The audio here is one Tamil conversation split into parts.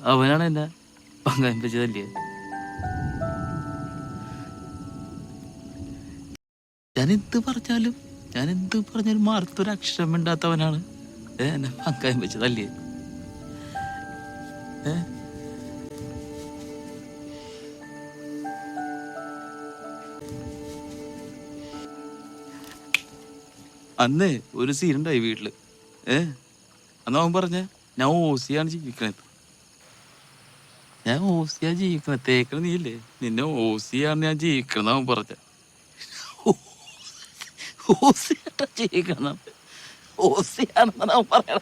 അവനാണ് എന്നെ പങ്കായം വെച്ചതല്ലേ. ഞാൻ എന്ത് പറഞ്ഞാലും മാർത്തൊരക്ഷരം മിണ്ടാത്തവനാണ് എന്നെ പങ്കായം വെച്ചതല്ലേ. അന്ന് ഒരു സീനുണ്ടായി വീട്ടില്. അന്ന് അവൻ പറഞ്ഞ ഞാൻ ഓസിയാണ് ജീവിക്കണത്. ഞാൻ ഓസിയാ ജീവിക്കണത്. തേക്കണ നീയില്ലേ, നിന്നെ ഓസിയാണ് ഞാൻ ജീവിക്കണം അവൻ പറഞ്ഞ. ഓസിയാട്ടാ ജീവിക്കണം, ഓസിയാണെന്നാണ് അവൻ പറയണ.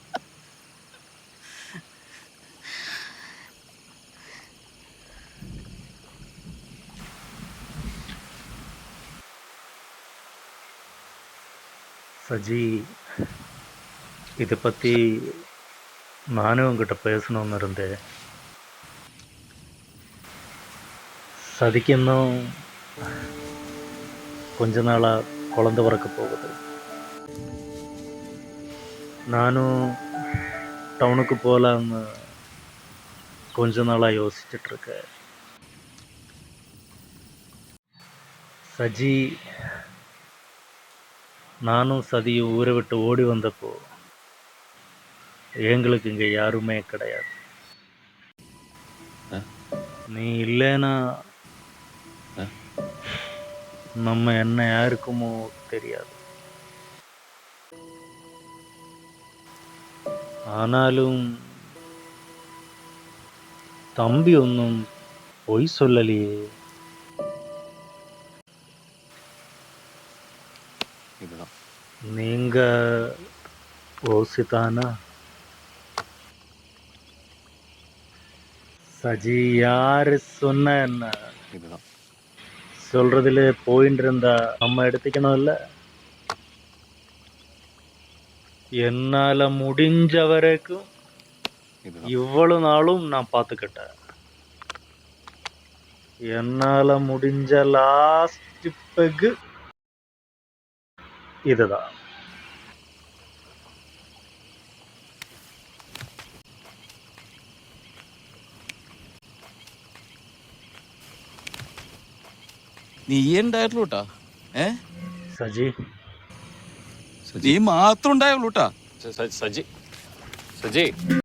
சஜி, இதை பற்றி நானும் உங்ககிட்ட பேசணும்னு இருந்தேன். சதிக்கு இன்னும் கொஞ்ச நாளாக குழந்தை பிறக்க போகுது. நானும் டவுனுக்கு போகலான்னு கொஞ்ச நாளாக யோசிச்சுட்ருக்கேன். சஜி, நானும் சதியும் ஊரை விட்டு ஓடி வந்தப்போ எங்களுக்கு இங்கே யாருமே கிடையாது. நீ இல்லைன்னா நம்ம என்ன யாருக்குமோ தெரியாது. ஆனாலும் தம்பி ஒன்றும் பொய் சொல்லலையே. நீங்க ஓசிதானா? சஜி, யாரு சொன்ன என்ன? சொல்றதுல போயிட்டு இருந்தா நம்ம எடுத்துக்கணும் இல்ல. என்னால முடிஞ்ச வரைக்கும் இவ்வளவு நாளும் நான் பார்த்துக்கிட்டேன். என்னால முடிஞ்ச லாஸ்ட் பெகு இதுதான். നീ ഉണ്ടായിട്ടുള്ളൂട്ടാ. സജി, നീ മാത്രം ഉണ്ടായുള്ളൂട്ടാ. സജി.